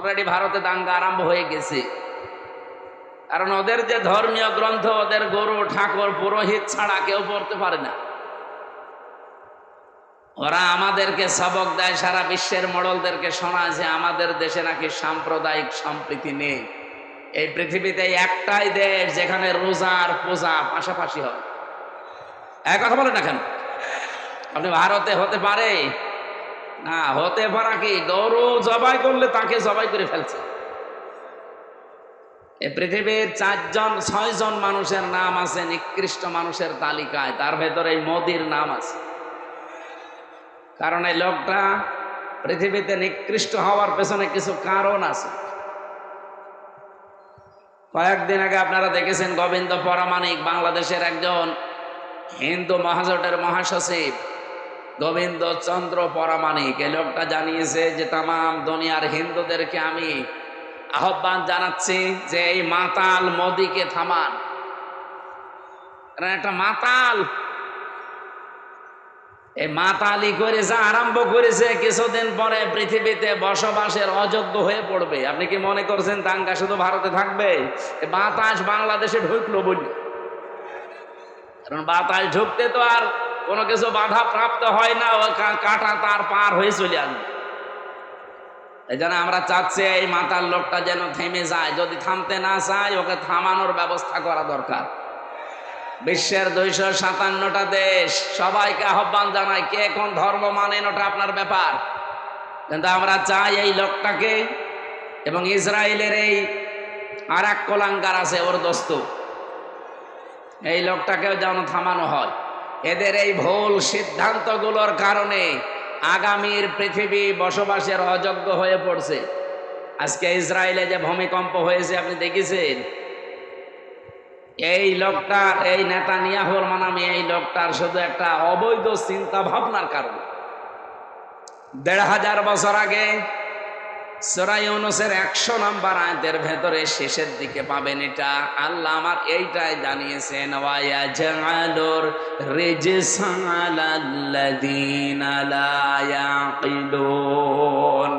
Already ভারতে দাঙ্গা আরম্ভ হয়ে গেছে। কারণ ওদের যে ধর্মীয় গ্রন্থ, ওদের গুরু ঠাকুর পুরোহিত ছাড়া কেউ পড়তে পারে না। ওরা আমাদেরকে সবক দেয়, সারা বিশ্বের মোড়লদেরকে শোনায় যে আমাদের দেশে নাকি সাম্প্রদায়িক সম্প্রীতি নেই। এই পৃথিবীতে একটাই দেশ যেখানে রোজা আর পূজা পাশাপাশি হয়। এক কথা বলেন না কেন? আপনি ভারতে হতে পারে না, হতে পারা কি গরু জবাই করলে তাকে জবাই করে ফেলছে। এই পৃথিবীর 6জন মানুষের নাম আছে নিকৃষ্ট মানুষের তালিকায়, তার ভেতরে এই মোদির নাম আছে। কারণ এই লোকটা পৃথিবীতে নিকৃষ্ট হওয়ার পেছনে কিছু কারণ আছে। কয়েকদিন আগে আপনারা দেখেছেন গোবিন্দ পরামানিক, বাংলাদেশের একজন হিন্দু মহাজোটের মহাসচিব গোবিন্দ চন্দ্র পরামানিক, এই লোকটা জানিয়েছে যে তামাম দুনিয়ার হিন্দুদেরকে আমি আহ্বান জানাচ্ছি যে এই মাতাল মোদিকে থামান। একটা মাতাল, এই মাতালি করে যা আরম্ভ করেছে কিছুদিন পরে পৃথিবীতে বসবাসের অযোগ্য হয়ে পড়বে। আপনি কি মনে করছেন দাঙ্গা শুধু ভারতে থাকবে? বাতাস বাংলাদেশে ঢুকলো বলি, কারণ বাতাস ঢুকতে তো আর কোনো কিছু বাধা প্রাপ্ত হয় না, ও কাটা তার পার হয়ে চলে আসবে। এই জন্য আমরা চাচ্ছি এই মাতাল লোকটা যেন থেমে যায়। যদি থামতে না চায়, ওকে থামানোর ব্যবস্থা করা দরকার। বিশ্বের 257টা দেশ, সবাইকে আহ্বান জানাই, কে কোন ধর্ম মানেন ওটা আপনার ব্যাপার, কিন্তু আমরা চাই এই লোকটাকে এবং ইসরায়েলের এই আর এক কোলাঙ্গার আছে ওর দোস্ত, এই লোকটাকেও যেন থামানো হয়। এদের এই ভুল সিদ্ধান্তগুলোর কারণে আগামীর পৃথিবী বসবাসের অযোগ্য হয়ে পড়ছে। আজকে ইসরায়েলে যে ভূমিকম্প হয়েছে আপনি দেখেছেন, এই লোকটার, এই নেতানিয়াহুর নামে এই লোকটার শুধু একটা অবৈধ চিন্তা ভাবনার কারণে 1500 বছর আগে সূরা ইউনূসের 100 নম্বর আয়াতের ভেতরে শেষের দিকে পাবেন এটা। আল্লাহ আমার এইটাই জানিয়েছেন, ওয়া ইয়াজআলুর রিজসা আলাল্লাযীনা লা ইয়াকিলুন।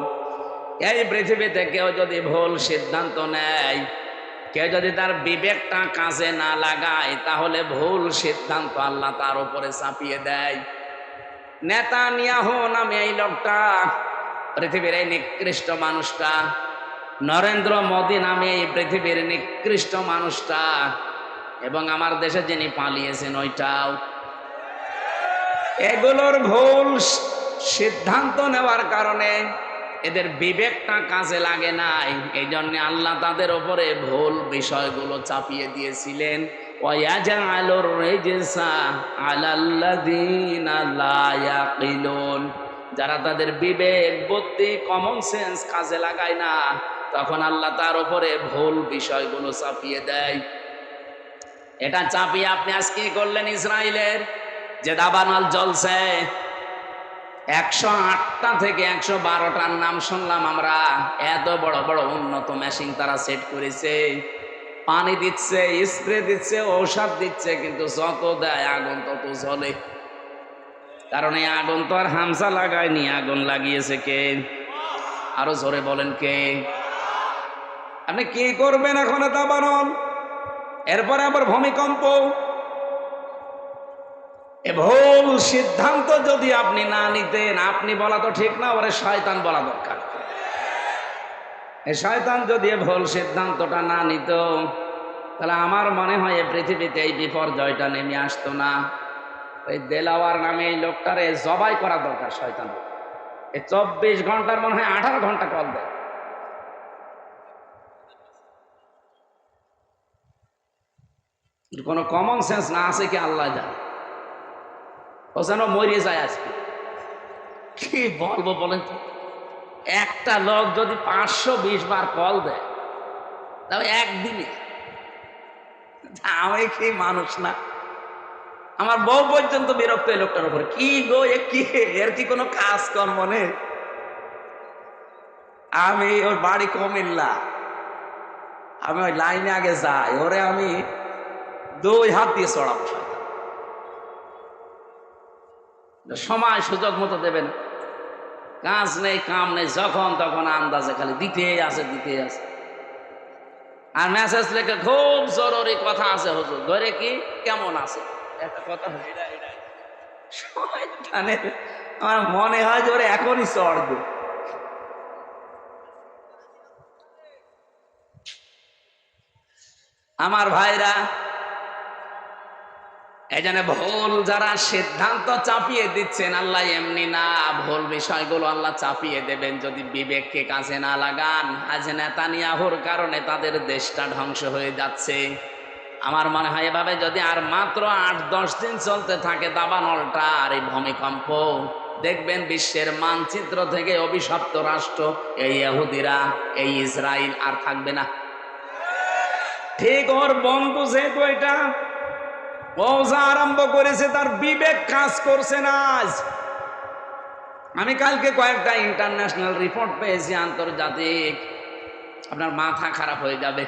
এই পৃথিবীতে কেউ যদি ভুল সিদ্ধান্ত নেয়, কেউ যদি তার বিবেকটা কাজে না লাগায়, তাহলে ভুল সিদ্ধান্ত আল্লাহ তার উপরে চাপিয়ে দেয়। নেতানিয়াহু নামে এই লোকটা, পৃথিবীর এই নিকৃষ্ট মানুষটা, নরেন্দ্র মোদী নামে এই পৃথিবীর নিকৃষ্ট মানুষটা, এবং আমার দেশে যিনি পালিয়েছেন ওইটাও, এগুলোর ভুল সিদ্ধান্ত নেওয়ার কারণে এদের বিবেকটা কাজে লাগে নাই। এই জন্য আল্লাহ তাদের উপরে ভুল বিষয়গুলো চাপিয়ে দিয়েছিলেন। ওয়ায়াজআলুর রিজসা আলাল্লাযীনা লা ইয়াকিলুন। যারা তাদের বিবেক, বুদ্ধি, কমন সেন্স কাজে লাগায় না, তখন আল্লাহ তার উপরে ভুল বিষয়গুলো চাপিয়ে দেয়। এটা চাপিয়ে আপনি আজকে করলেন ইসরায়েলের যে দাবানল জ্বলছে, 108টা থেকে 112টার নাম শুনলাম আমরা। এত বড় বড় উন্নত মেশিন তারা সেট করেছে, পানি দিচ্ছে, স্প্রে দিচ্ছে, ঔষধ দিচ্ছে, কিন্তু যত দেয় আগুন তত জ্বলে। কারণ এই আগুন তো আর হামসা লাগায়নি, আগুন লাগিয়েছে কে? আরো জোরে বলেন কে? আপনি কি করবেন এখন? দাবানল, এরপরে আবার ভূমিকম্প। এ ভুল সিদ্ধান্ত যদি আপনি না নিতেন, আপনি বলা তো ঠিক না, ওরে শয়তান বলা দরকার। এই শয়তান যদি এ ভুল সিদ্ধান্তটা না নিত, তাহলে আমার মনে হয় এই পৃথিবীতে এই বিপর্যয়টা নেমে আসতো না। এই দেলাওয়ার নামে এই লোকটারে জবাই করা দরকার। শয়তান এই 24 ঘন্টার মনে হয় 18 ঘন্টা কল দেয়। কোনো কমন সেন্স না আছে কি আল্লাহ জানে। ও যেন মরে যায় আজকে। কি বলবো বলেন তো? একটা লোক যদি 520 বার কল দেয়, তাও একদিনে, আমি কি মানুষ না? আমার বউ পর্যন্ত বিরক্ত এই লোকটার উপরে। কি গো, এর কি কোনো কাজ কর্ম নেই? আমি ওর বাড়ি কুমিল্লা, আমি ওই লাইনে আগে যাই, ওরে আমি 2 হাত দিয়ে চড়াবো। সময় সুযোগ মতো দেবেন। কাজ নেই কাম নেই, যখন তখন আন্দাজে খালি দিতে আছে। আর মেসেজ লেখে খুব জরুরি কথা আছে হুজুর, ধরে কি কেমন আছে একটা কথা শয়তানের, আমার মনে হয় যে ওরা এখনই চড় দেবে। আমার ভাইরা, এই জন্য ভুল যারা সিদ্ধান্ত চাপিয়ে দিচ্ছেন, আল্লাহ এমনি না, ভুল বিষয়গুলো আল্লাহ চাপিয়ে দেবেন যদি বিবেককে কাজে না লাগান। আজ নেতানিয়াহুর কারণে তাদের দেশটা ধ্বংস হয়ে যাচ্ছে। আমার মনে হয় এভাবে যদি আর মাত্র ৮-১০ দিন চলতে থাকে দাবানলটা আর এই ভূমিকম্প, দেখবেন বিশ্বের মানচিত্র থেকে অভিশপ্ত রাষ্ট্র এই ইহুদিরা, এই ইসরায়েল আর থাকবে না। ঠিক ওর বন্ধু যেহেতু এটা ও যা আরম্ভ করেছে তার বিবেক কাজ করছে না। আজ আমি কালকে কয়েকটা ইন্টারন্যাশনাল রিপোর্ট পেয়েছি, আন্তর্জাতিক, আপনার মাথা খারাপ হয়ে যাবে।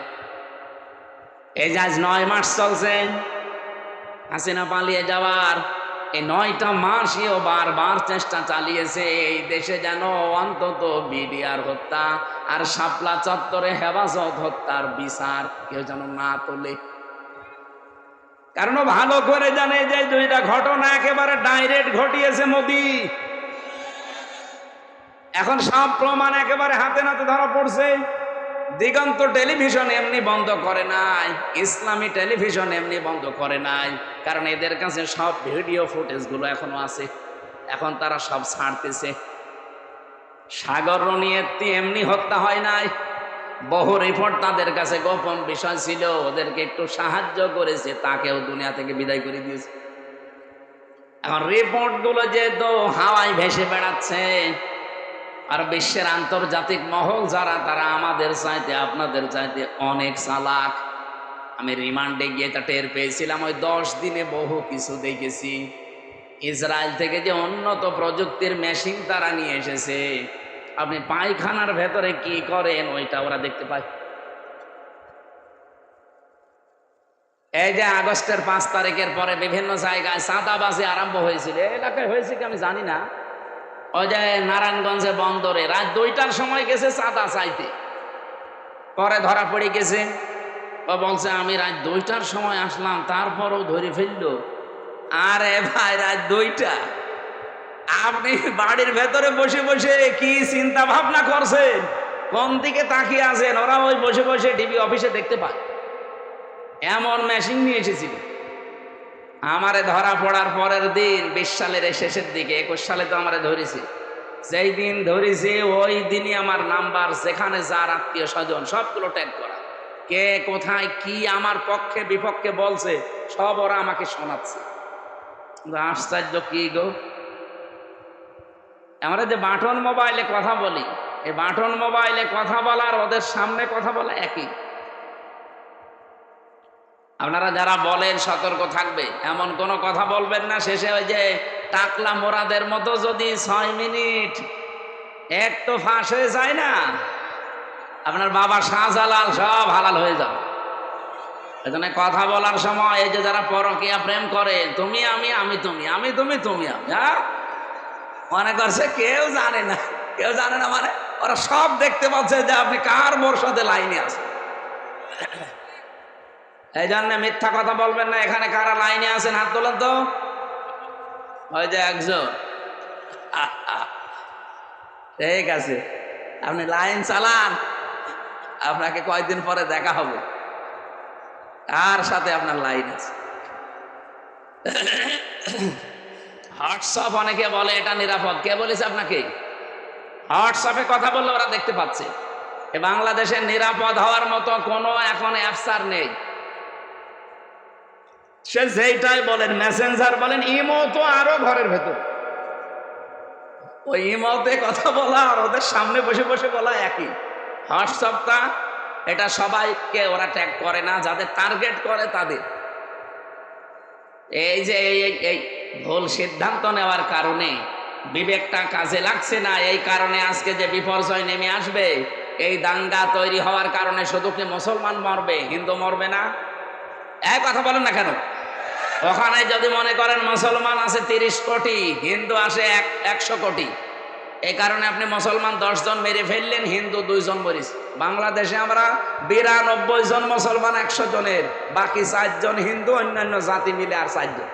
এই যে আজ ৯ মাস চলছে হাসিনা পালিয়ে যাওয়ার, এই ৯টা মাসেও বারবার চেষ্টা চালিয়েছে এই দেশে যেন অন্তত বিডিআর হত্যা আর শাপলা চত্বরে হেফাজত হত্যার বিচার কেউ যেন না তোলে। কারণ ভালো করে জানে যে দুইটা ঘটনা একেবারে ডাইরেক্ট ঘটিয়েছে মোদি। এখন সব প্রমাণ একেবারে হাতে নাতে ধরা পড়ছে। দিগন্ত টেলিভিশন এমনি বন্ধ করে নাই, ইসলামী টেলিভিশন এমনি বন্ধ করে নাই, কারণ এদের কাছে সব ভিডিও ফুটেজগুলো এখনো আছে, এখন তারা সব ছাড়তেছে। সাগর রনিয়েত্তি এমনি হত্যা হয় নাই, বহু রিপোর্ট তাদের কাছে গোপন বিষয় ছিল, ওদেরকে একটু সাহায্য করেছে, তাকেও দুনিয়া থেকে বিদায় করে দিয়েছে। এখন রিপোর্ট গুলো যেহেতু হাওয়ায় ভেসে বেড়াচ্ছে, আর বিশ্বের আন্তর্জাতিক মহল যারা, তারা আমাদের চাইতে আপনাদের চাইতে অনেক চালাক। আমি রিমান্ডে গিয়ে তা টের পেয়েছিলাম, ওই 10 দিনে বহু কিছু দেখেছি। ইসরায়েল থেকে যে উন্নত প্রযুক্তির মেশিন তারা নিয়ে এসেছে, আপনি পায়খানার ভেতরে কি করেন ওইটা ওরা দেখতে পায়। এই যে আগস্টের 5 তারিখের পরে বিভিন্ন জায়গায় চাঁদাবাজি আরম্ভ হয়েছিল, এলাকায় হয়েছে কি আমি জানি না। ওই যে নারায়ণগঞ্জে বন্দরে রাত 2টার সময় গেছে চাঁদা চাইতে, পরে ধরা পড়ে গেছে। ও বলছে আমি রাত 2টার সময় আসলাম, তারপরও ধরে ফেললো। আরে ভাই, রাত 2টা আপনি বাড়ির ভেতরে বসে বসে কি চিন্তা ভাবনা করছেন, কোন দিকে তাকিয়ে আছেন? ওরা ওই বসে বসে টিভি অফিসে দেখতে পায়, এমন মেশিন নিয়ে এসেছিল। আমারে ধরা পড়ার পরের দিন 20 সালের শেষের দিকে, 21 সালে তো আমারে ধরেছে, যেই দিন ধরেছে ওই দিনই আমার নাম্বার, যেখানে যার আত্মীয় স্বজন সবগুলো ট্যাগ করা, কে কোথায় কি আমার পক্ষে বিপক্ষে বলছে সব ওরা আমাকে শোনাচ্ছে। আশ্চর্য কি গো, আমরা যে বাটন মোবাইলে কথা বলি, এই বাটন মোবাইলে কথা বলার ওদের সামনে কথা বলা একই। আপনারা যারা বলেন সতর্ক থাকবে, এমন কোনো কথা বলবেন না শেষে ওই যে টাকলা মোরাদের মতো যদি 6 মিনিট একটু ফাঁস হয়ে যায় না, আপনার বাবা শাহজালাল সব হালাল হয়ে যাবে। এখানে কথা বলার সময় এই যে যারা পরকীয়া প্রেম করে, তুমি আমি, আমি তুমি, আমি তুমি, তুমি আমি, হ্যাঁ মনে করছে কেউ জানে না, কেউ জানে না, মানে ওরা সব দেখতে পাচ্ছে যে আপনি কার মোর সাথে লাইনে আছেন। এই জন্য মিথ্যা কথা বলবেন না। এখানে কারা লাইনে আছেন হাত তোলেন তো, ওই যে একজন। ঠিক আছে, আপনি লাইন চালান, আপনাকে কয়েকদিন পরে দেখা হবে কার সাথে আপনার লাইন আছে। হোয়াটসঅ্যাপ অনেকে বলে এটা নিরাপদ, কে বলেছে আপনাকে? হোয়াটসঅ্যাপে কথা বললে ওরা দেখতে পাচ্ছে। বাংলাদেশে নিরাপদ হওয়ার মতো কোনো এখন অ্যাপস আর নেই। সে যেইটাই বলেন, মেসেঞ্জার বলেন, ইমো তো আরো ঘরের ভেতর। ওই ইমোতে কথা বলা আর ওদের সামনে বসে বসে বলা একই। হোয়াটসঅ্যাপটা এটা সবাইকে ওরা ট্যাগ করে না, যাদের টার্গেট করে তাদের। এই যে এই ভুল সিদ্ধান্ত নেওয়ার কারণে বিবেকটা কাজে লাগছে না, এই কারণে আজকে যে বিপর্যয় নেমে আসবে, এই দাঙ্গা তৈরি হওয়ার কারণে শুধু কি মুসলমান মরবে, হিন্দু মরবে না? এক কথা বলেন না কেন? ওখানে যদি মনে করেন মুসলমান আছে 30 কোটি, হিন্দু আসে 100 কোটি, এই কারণে আপনি মুসলমান 10 জন মেরে ফেললেন, হিন্দু 2 জন মরিস। বাংলাদেশে আমরা 92 জন মুসলমান 100 জনের, বাকি 4 জন হিন্দু, অন্যান্য জাতি মিলে আর 4 জন।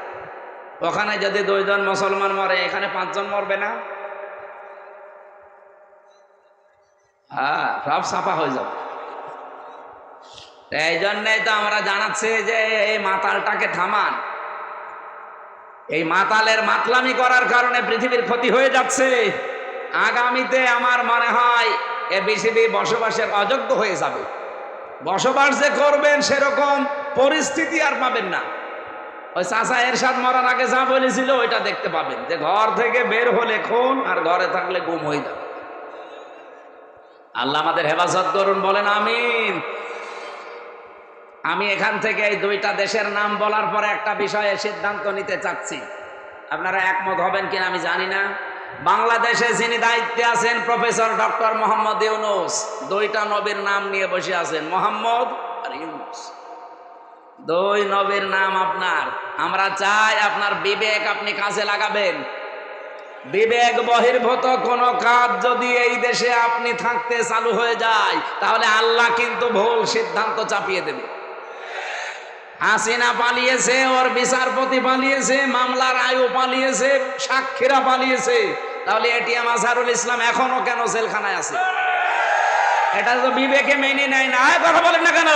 ওখানে যদি 2 জন মুসলমান মরে, এখানে 5 জন মরবে না? হ্যাঁ, সব সাফা হয়ে যাবে। এই জন্যই তো আমরা জানাচ্ছি যে এই মাতালটাকে থামান। এই মাতালের মাতলামি করার কারণে পৃথিবীর ক্ষতি হয়ে যাচ্ছে। আগামীতে আমার মনে হয় এ পৃথিবী বসবাসের অযোগ্য হয়ে যাবে। বসবাস যে করবেন সেরকম পরিস্থিতি আর পাবেন না। ওই চাচা এরশাদ মরার আগে যা বলেছিল ওইটা দেখতে পাবেন, যে ঘর থেকে বের হলে খুন আর ঘরে থাকলে গুম হয়ে যাবে। আল্লাহ আমাদের হেফাজত করুন, বলেন আমিন। আমি এখান থেকে এই 2টা দেশের নাম বলার পরে একটা বিষয়ে সিদ্ধান্ত নিতে চাচ্ছি, আপনারা একমত হবেন কিনা আমি জানি না। বাংলাদেশে যিনি দায়িত্বে আছেন প্রফেসর ডক্টর মোহাম্মদ ইউনূস, 2টা নবীর নাম নিয়ে বসে আছেন, মোহাম্মদ আর ইউনূস। 2 নবীর নাম আপনার। আমরা চাই আপনার বিবেক আপনি কাজে লাগাবেন। বিবেক বহির্ভূত কোন কাজ যদি এই দেশে আপনি থাকতে চালু হয়ে যায়, তাহলে আল্লাহ কিন্তু ভুল সিদ্ধান্ত চাপিয়ে দেবে। হাসিনা পালিয়েছে, ওর বিচারপতি পালিয়েছে, মামলার আয়ু পালিয়েছে, সাক্ষীরা পালিয়েছে, তাহলে এটিএম আজহারুল ইসলাম এখনো কেন জেলখানায় আছে? এটা তো বিবেকে মেনে নেয় না। কথা বলেন না কেন?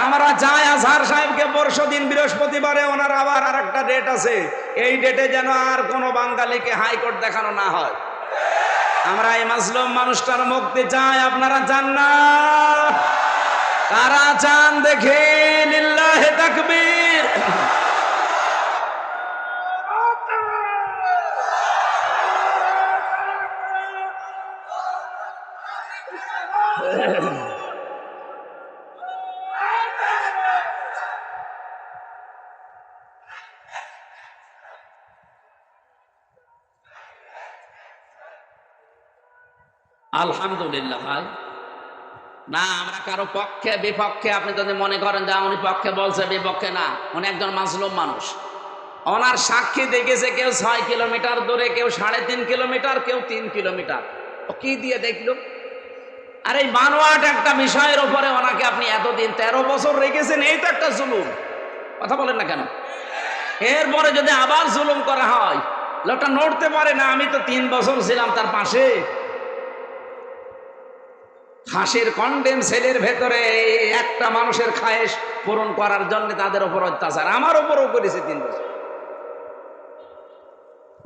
আমরা চাই আজহার সাহেবকে পরশুদিন বৃহস্পতিবারে, ওনার আবার আরেকটা ডেট আছে, এই ডেটে যেন আর কোনো বাঙালিকে হাইকোর্ট দেখানো না হয়। আমরা এই মাজলুম মানুষটার মুক্তি চাই। আপনারা চান না? কারা চান দেখে? লিল্লাহে তাকবীর। আলহামদুলিল্লাহ ভাই। না, আমরা কারো পক্ষে বিপক্ষে, আপনি যদি মনে করেন যে উনি পক্ষে বলছে, বিপক্ষে না। উনি একজন মাজলুম মানুষ। ওনার সাক্ষী দেখেছে কেউ 6 কিলোমিটার দূরে, কেউ 3.5 কিলোমিটার, কেউ 3 কিলোমিটার। ও কি দিয়ে দেখলো? আর এই বানোয়াট একটা বিষয়ের উপরে ওনাকে আপনি এতদিন 13 বছর রেখেছেন, এই তো একটা জুলুম। কথা বলেন না কেন? এরপরে যদি আবার জুলুম করা হয়, লোকটা নড়তে পারে না। আমি তো 3 বছর ছিলাম তার পাশে। ফাঁসির কন্ডেম সেলের ভেতরে একটা মানুষের খায়েশ পূরণ করার জন্য তাদের উপর অত্যাচার আমার উপরও করেছে 3 বছর।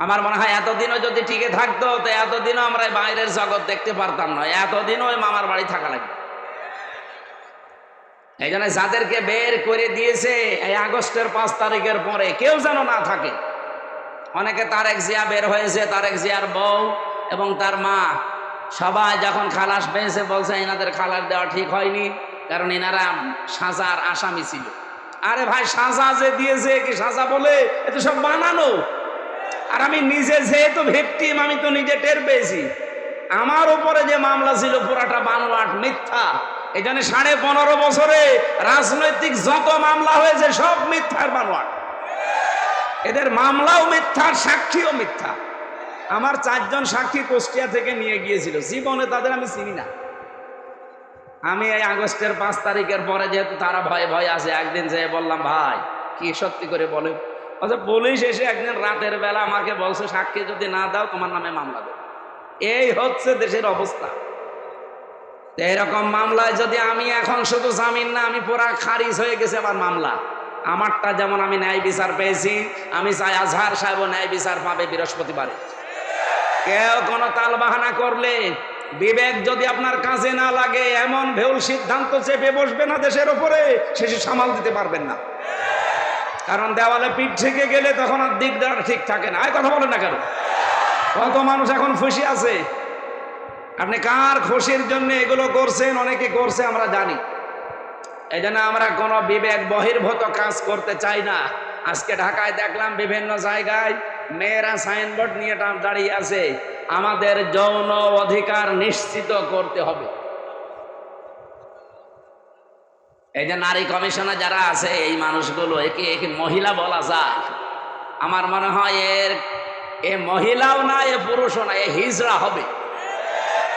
আমার মনে হয় এতদিনও যদি টিকে থাকতো, তো এতদিনও আমরা বাইরের জগৎ দেখতে পারতাম না, এতদিনও ওই মামার বাড়ি থাকা লাগবে। এই জন্য যাদেরকে বের করে দিয়েছে এই আগস্টের 5 তারিখের পরে, কেউ যেন না থাকে। অনেকে তারেক জিয়া বের হয়েছে, তারেক জিয়ার বউ এবং তার মা, সবাই যখন খালাস পেয়েছে বলছে এনাদের খালাস দেওয়া ঠিক হয়নি, কারণ এনারা সাজার আসামি ছিল। আরে ভাই, সাজা যে দিয়েছে কি সাজা বলে? এতো সব বানানো। আর আমি নিজে যেহেতু ভিকটিম, আমি তো নিজে টের পেয়েছি। আমার উপরে যে মামলা ছিল পুরাটা বানোয়াট, মিথ্যা। এই জন্য 15.5 বছরে রাজনৈতিক যত মামলা হয়েছে সব মিথ্যার বানোয়াট। এদের মামলাও মিথ্যা, সাক্ষীও মিথ্যা। আমার 4 জন সাক্ষী কুষ্টিয়া থেকে নিয়ে গিয়েছিল, জীবনে তাদের আমি চিনি না। আমি এই আগস্টের 5 তারিখের পরে যেহেতু তারা ভয়ে ভয়ে আছে, একদিন যেয়ে বললাম, ভাই কি সত্যি করে বলে? আচ্ছা, পুলিশ এসে একদিন রাতের বেলা আমাকে বলছে, সাক্ষী যদি না দাও তোমার নামে মামলা দেব। এই হচ্ছে দেশের অবস্থা। এইরকম মামলায় যদি আমি এখন শুধু জামিন না, আমি পুরা খারিজ হয়ে গেছে আমার মামলা। আমারটা যেমন আমি ন্যায় বিচার পেয়েছি, আমি চাই আজহার সাহেব ন্যায় বিচার পাবে বৃহস্পতিবারে। কেউ কোনো তালবাহানা করলে, বিবেক যদি আপনার কাজে না লাগে, এমন ভুল সিদ্ধান্ত চেপে বসবে না দেশের ওপরে, শেষে সামাল দিতে পারবেন না। কারণ দেওয়ালে পিঠ থেকে গেলে তখন আর দিকদার ঠিক থাকে না। কথা বলেন না কেন? কত মানুষ এখন খুশি আছে। আপনি কার খুশির জন্য এগুলো করছেন? অনেকে করছে, আমরা জানি। এই জন্য আমরা কোনো বিবেক বহির্ভূত কাজ করতে চাই না। আজকে ঢাকায় দেখলাম বিভিন্ন জায়গায় মেয়েরা সাইনবোর্ড নিয়ে দাঁড়িয়ে আছে, আমাদের যৌন অধিকার নিশ্চিত করতে হবে। এই যে নারী কমিশনে যারা আছে, এই মানুষগুলো একে মহিলা বলা যায়? আমার মনে হয় এর এ মহিলাও না, এ পুরুষও না, এ হিজড়া হবে।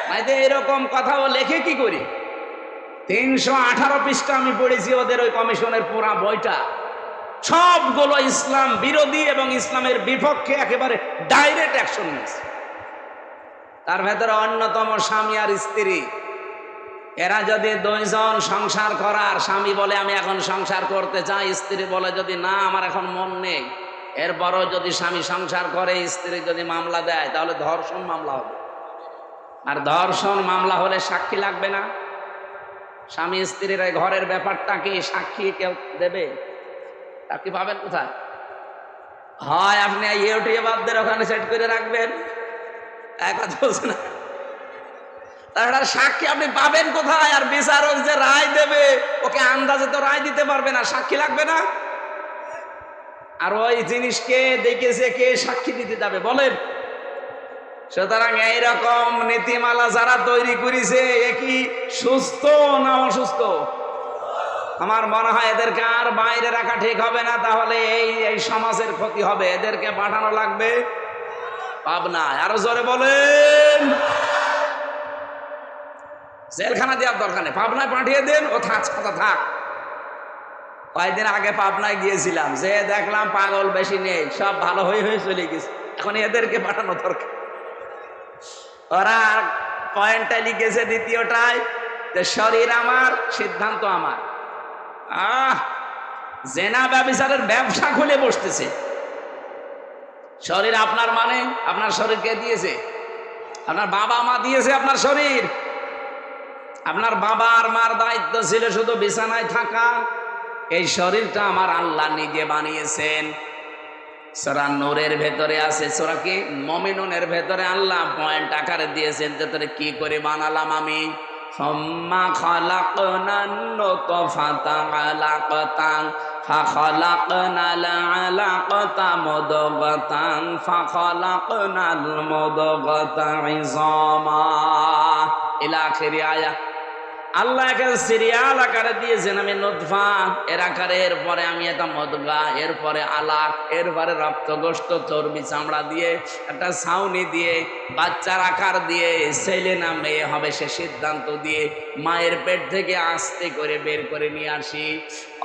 নাইতে এরকম কথাও লেখে কি করি? 318 পৃষ্ঠা আমি পড়েছি ওদের ওই কমিশনের পুরা বইটা, সবগুলো ইসলাম বিরোধী এবং ইসলামের বিপক্ষে একেবারে ডাইরেক্ট অ্যাকশন নিয়েছে। তার ভেতরে অন্যতম স্বামী আর স্ত্রী, এরা যদি দুইজন সংসার করার, স্বামী বলে আমি এখন সংসার করতে চাই, স্ত্রী বলে যদি না আমার এখন মন নেই, এরপরও যদি স্বামী সংসার করে, স্ত্রী যদি মামলা দেয়, তাহলে ধর্ষণ মামলা হবে। আর ধর্ষণ মামলা হলে সাক্ষী লাগবে না। স্বামী স্ত্রীর ঘরের ব্যাপারটা কি সাক্ষী কেউ দেবে? সাক্ষী পাবেন কোথায়? হয় আপনি ইউটিউবারদের ওখানে সেট করে রাখবেন, এক কথা বলছে না, তাছাড়া সাক্ষী আপনি পাবেন কোথায়? আর বিচারক যে রায় দেবে, ওকে আন্দাজে তো রায় দিতে পারবে না, সাক্ষী লাগবে না। আর ওই জিনিসকে দেখেছে কে সাক্ষী দিতে যাবে বলেন? সুতরাং এইরকম নীতিমালা যারা তৈরি করেছে, এ কি সুস্থ না অসুস্থ? আমার মনে হয় এদেরকে আর বাইরে রাখা ঠিক হবে না, তাহলে এই সমাজের ক্ষতি হবে। এদেরকে পাঠানো লাগবে পাবনায়। আরো জোরে বলেন। জেলখানা দেওয়ার দরকার নেই, পাবনায় পাঠিয়ে দেন, ও থাক, কথা থাক। কয়েকদিন আগে পাবনায় গিয়েছিলাম, যে দেখলাম পাগল বেশি নেই, সব ভালো হয়ে চলে গেছে। এখন এদেরকে পাঠানো দরকার। ওরা পয়েন্টটা লিখেছে দ্বিতীয়টায়, যে শরীর আমার, সিদ্ধান্ত আমার। জেনা ব্যভিচারের ব্যবসা খুলে বসতেছে। শরীর আপনার মানে আপনার শরীর কে দিয়েছে? আপনার বাবা মা দিয়েছে আপনার শরীর। আপনার বাবা আর মার দায়িত্ব ছিল শুধু বিছানায় থাকা। এই শরীরটা আমার আল্লাহ নিজে বানিয়েছেন। সূরা নূরের ভেতরে আছে, সূরা কি মুমিনুনের ভেতরে আল্লাহ পয়েন্ট আকারে দিয়েছেন যে তোরে কি করে বানালাম আমি। সুম্মা খালাকনান নুতফাতা আলাকাতান ফাখালাকনাল আলাকাতা মুদগাতান ফাখালাকনাল মুদগাতা ইযামা ইলা আখিরি আয়া। আল্লাহ একে সিরিয়াল আকারে দিয়েছেন, আমি নুতফা এর আকারে, এরপরে আমি এটা মদগা, এরপরে আলাক, এরপরে রক্ত গোশত চর্বি চামড়া দিয়ে একটা ছাউনি দিয়ে বাচ্চার আকার দিয়ে ছেলে না মেয়ে হবে সে সিদ্ধান্ত দিয়ে মায়ের পেট থেকে আস্তে করে বের করে নিয়ে আসি।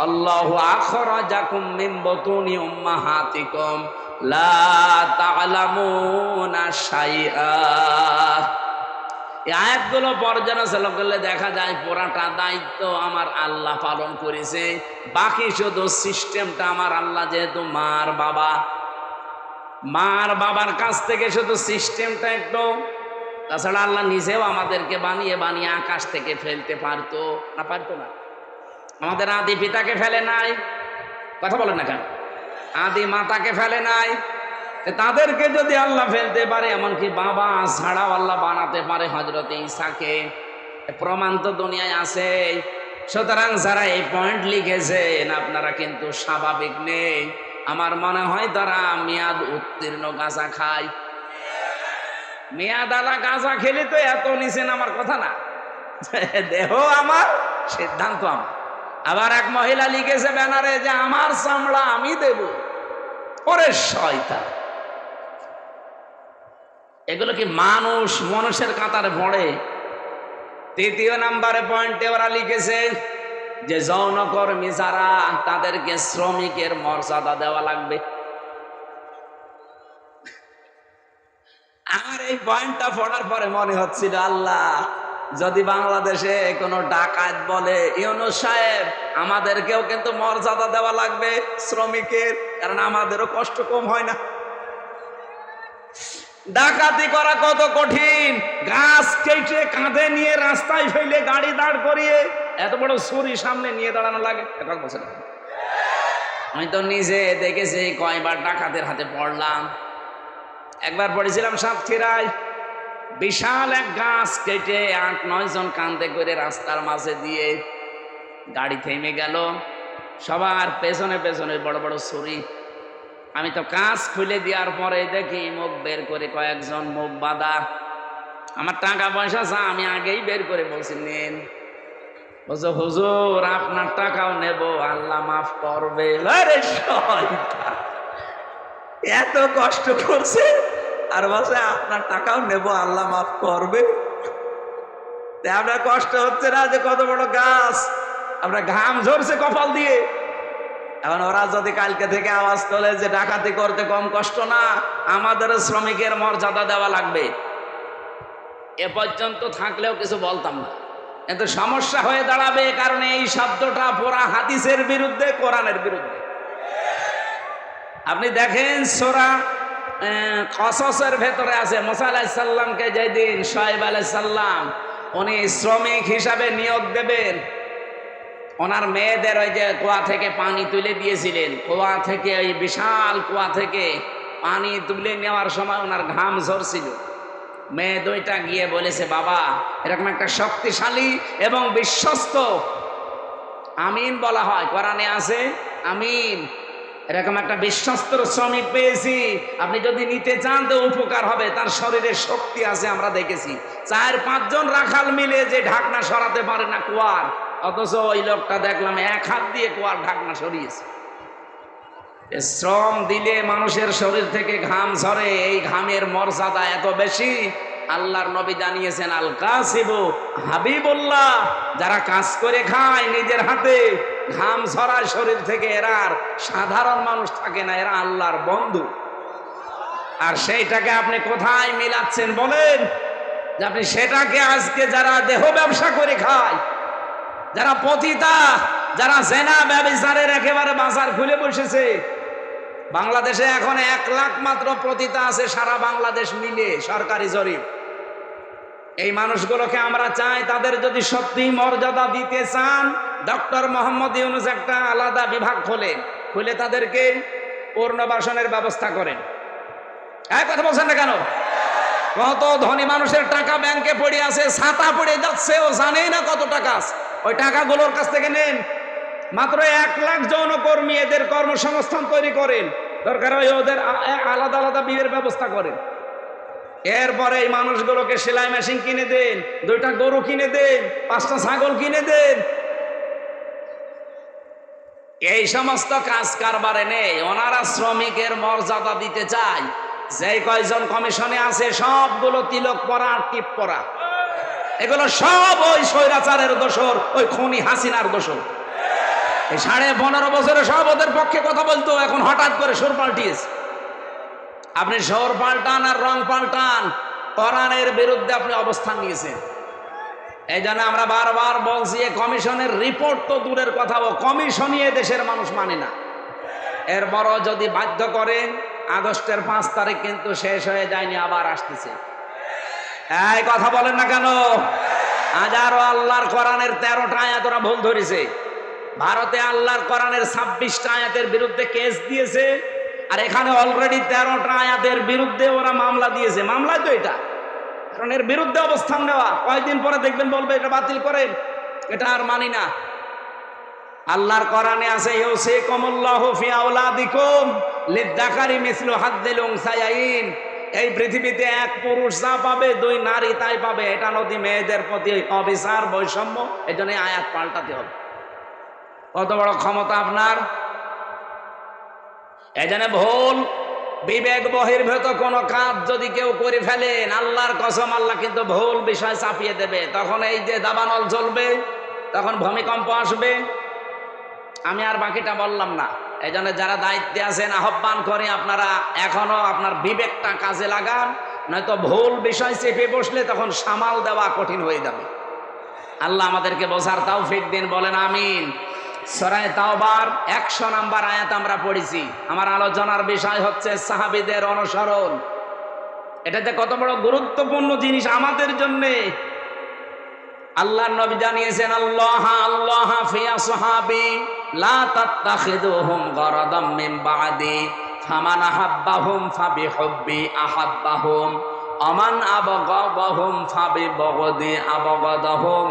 আল্লাহু আখরাজাকুম মিন বুতুনি উম্মাহাতিকুম লা তা'লামুনা শাইআ। এই আয়াতগুলো পর্যালোচনা করলে দেখা যায় পুরাটা দায়িত্ব আমার আল্লাহ পালন করেছে, বাকি শুধু সিস্টেমটা আমার আল্লাহ, যেহেতু মার বাবার কাছ থেকে শুধু সিস্টেমটা একটু। তাছাড়া আল্লাহ নিজেও আমাদেরকে বানিয়ে বানিয়ে আকাশ থেকে ফেলতে পারতো না? পারতো না? আমাদের আদি পিতাকে ফেলে নাই, কথা বলেন না কেন? আদি মাতাকে ফেলে নাই। তাদেরকে যদি আল্লাহ ফেলতে পারে, এমনকি বাবা ছাড়াও আল্লাহ বানাতে পারে হযরত ঈসাকে, প্রমাণ তো দুনিয়ায় আছে। সুতরাং যারা এই পয়েন্ট লিখেছেন আপনারা কিন্তু স্বাভাবিক নেই। আমার মনে হয় তারা মেয়াদ উত্তীর্ণ গাঁজা খায়। মেয়াদ আলা গাঁজা খেলে তো এত নিছেন, আমার কথা না। দেহ আমার, সিদ্ধান্ত আমার। আবার এক মহিলা লিখেছে ব্যানারে যে আমার চামড়া আমি দেব। ওরে শয়তান! এগুলো কি মানুষের কাতারে পড়ে? তৃতীয় নাম্বারে পয়েন্টে ওরা লিখেছে যে যৌনকর্মী যারা, তাদেরকে শ্রমিকের মর্যাদা দেওয়া লাগবে। আমার এই পয়েন্টটা পড়ার পরে মনে হচ্ছিল, আল্লাহ যদি বাংলাদেশে কোনো ডাকাত বলে, ইউনূস সাহেব আমাদেরকেও কিন্তু মর্যাদা দেওয়া লাগবে শ্রমিকের, কারণ আমাদেরও কষ্ট কম হয় না। ডাকাতি করা কত কঠিন, গাছ কেটে কাঁধে নিয়ে রাস্তায় ফেলে গাড়ি দাঁড় করিয়ে এত বড় ছুরি সামনে নিয়ে দাঁড়ানো লাগে। আমি তো নিজে দেখেছি কয়বার ডাকাতের হাতে পড়লাম। একবার পড়েছিলাম সাতক্ষীরায়, বিশাল এক গাছ কেটে 8-9 জন কাঁধে করে রাস্তার মাঝে দিয়ে গাড়ি থেমে গেল, সবার পেছনে পেছনে বড় বড় ছুরি। আমি তো কাজ খুলে দেওয়ার পরে দেখি মুখ বের করে কয়েকজন মুখ বাঁধা। আমার টাকা পয়সা যা আমি আগেই বের করে বলছি নেন। বলছো হুজুর আপনার টাকাও নেব, আল্লাহ মাফ করবে। আরে শয়তান! এত কষ্ট করছে আর বলছে আপনার টাকাও নেব, আল্লাহ মাফ করবে। আপনার কষ্ট হচ্ছে না যে কত বড় গাছ, আপনার ঘাম ঝরছে কপাল দিয়ে। এখন ওরা যদি কালকে থেকে আওয়াজ তোলে যে ডাকাতি করতে কম কষ্ট না, আমাদের শ্রমিকের মর্যাদা দেওয়া লাগবে, এ পর্যন্ত থাকলেও কিছু বলতাম না। কিন্তু সমস্যা হয়ে দাঁড়াবে, কারণ এই শব্দটা পুরা হাদিসের বিরুদ্ধে, কোরআনের বিরুদ্ধে। আপনি দেখেন সূরা কসসের ভেতরে আছে, মুসা আলাইহিস সালামকে যেদিন শুআয়ব আলাইহিস সালাম উনি শ্রমিক হিসাবে নিয়োগ দেবেন, ওনার মেয়েদের ওই যে কুয়া থেকে পানি তুলে দিয়েছিলেন, কুয়া থেকে ওই বিশাল কুয়া থেকে পানি তুলে নেওয়ার সময় ওনার ঘাম ঝরছিল। মেয়ে দুইটা গিয়ে বলেছে, বাবা এরকম একটা শক্তিশালী এবং বিশ্বস্ত, আমিন বলা হয় কোরআনে আছে আমিন, এরকম একটা বিশ্বস্ত শ্রমিক পেয়েছি, আপনি যদি নিতে চান তো উপকার হবে, তার শরীরে শক্তি আছে, আমরা দেখেছি 4-5 জন রাখাল মিলে যে ঢাকনা সরাতে পারে না কুয়ার, অথচ ওই লোকটা দেখলাম 1 হাত দিয়ে কুয়ার ঢাকনা সরিয়েছে। শ্রম দিলে মানুষের শরীর থেকে ঘাম ঝরে, এই ঘামের মর্যাদা এত বেশি। আল্লাহর নবী জানিয়েছেন, আল কাসিবু হাবিবুল্লাহ, যারা কাজ করে খায় নিজের হাতে, ঘাম ঝরায় শরীর থেকে, এরা আর সাধারণ মানুষ থাকে না, এরা আল্লাহর বন্ধু। আর সেইটাকে আপনি কোথায় মিলাচ্ছেন বলেন? যে আপনি সেটাকে আজকে যারা দেহ ব্যবসা করে খায়, যারা পতিতা, যারা জেনা ব্যভিচারের একেবারে বাজার খুলে বসেছে, বাংলাদেশে এখন 1 লাখ মাত্র পতিতা আছে সারা বাংলাদেশ মিলে, সরকারি জরিপ। এই মানুষগুলোকে আমরা চাই, তাদের যদি সত্যি মর্যাদা দিতে চান, ডক্টর মোহাম্মদ ইউনূস একটা আলাদা বিভাগ খুলে তাদেরকে পুনর্বাসনের ব্যবস্থা করেন। এক কথা বলছেন না কেন? কত ধনী মানুষের টাকা ব্যাংকে পড়ে আছে, ছাতা পড়ে যাচ্ছে, ও জানেই না কত টাকা আছে, ওই টাকাগুলোর কাছ থেকে নেন। মাত্র 1 লাখ যৌনকর্মী, এদের কর্মসংস্থান তৈরি করেন, দরকার হয় ওদের আলাদা আলাদা বিয়ের ব্যবস্থা করেন। এরপরে এই মানুষগুলোকে সেলাই মেশিন কিনে দেন, 2টা গরু কিনে দেন, 5টা ছাগল কিনে দেন। এই সমস্ত কাজ কারবারে নেই, ওনারা শ্রমিকের মর্যাদা দিতে চায়। যেই কয়জন কমিশনে আছে সবগুলো তিলক পরা আর টিপ পরা, এগুলো সব ওই স্বৈরাচারের দোসর, ওই খুনি হাসিনার দোসর। এই 15.5 বছরে সব ওদের পক্ষে কথা বলতো, এখন হঠাৎ করে সুর পাল্টিয়েছে। আপনি সুর পাল্টান আর রং পাল্টান, কোরআনের বিরুদ্ধে আপনি অবস্থান নিয়েছেন। এই জন্য আমরা বারবার বলছি, কমিশনের রিপোর্ট তো দূরের কথা, ও কমিশনই দেশের মানুষ মানে না। এরপরও যদি বাধ্য করেন, আগস্টের 5 তারিখ কিন্তু শেষ হয়ে যায়নি, আবার আসতেছে। এই কথা বলেন না কেন? হাজারো আল্লাহর কোরআনের 13টা আয়াত ওরা ভুল ধরেছে। ভারতে আল্লাহর কোরআনের 26টা আয়াতের বিরুদ্ধে কেস দিয়েছে, আর এখানে অলরেডি 13টা আয়াতের বিরুদ্ধে ওরা মামলা দিয়েছে। মামলা তো এটা, কারণ এর বিরুদ্ধে অবস্থান নেওয়া, কয়েকদিন পরে দেখবেন বলবে এটা বাতিল করেন, এটা আর মানি না। আল্লাহর কোরআনে আছে, ইউসিকুমুল্লাহু ফি আওলাদিকুম লিযযাকারি মিসলু হাদ্দিল উনসায়াইন, এই পৃথিবীতে 1 পুরুষ যা পাবে 2 নারী তাই পাবে। এটা নদী মেয়েদের প্রতি অবিচার, বৈষম্য, এই জন্য আয়াত পাল্টাতে হবে। কত বড় ক্ষমতা আপনার! এই জন্য ভুল বিবেক বহির্ভূত কোন কাজ যদি কেউ করে ফেলেন, আল্লাহর কসম আল্লাহ কিন্তু ভুল বিষয় চাপিয়ে দেবে। তখন এই যে দাবানল জ্বলবে, তখন ভূমিকম্প আসবে। আমি আর বাকিটা বললাম না। এই জন্য যারা দায়িত্বে আছেন, আহ্বান করে আপনারা এখনো আপনার বিবেকটা কাজে লাগান, নয়তো ভুল বিষয় চেপে বসলে তখন সামাল দেওয়া কঠিন হয়ে যাবে। আল্লাহ আমাদেরকে বোঝার তৌফিক দিন, বলেন আমিন। সূরা তাওবার 100 নম্বর আয়াত আমরা পড়েছি। আমার আলোচনার বিষয় হচ্ছে সাহাবীদের অনুসরণ। এটাতে কত বড় গুরুত্বপূর্ণ জিনিস আমাদের জন্য। আল্লাহর নবী জানিয়েছেন, আল্লাহ আল্লাহ ফি আসহাবি লা তাত্তাখিদুহুম গরাদাম মিন বাদি ফামান আহাব্বাহুম ফাবিহুব্বি আহাব্বাহুম আমান আবগাদাহুম ফাবিবগদি আবগাদাহুম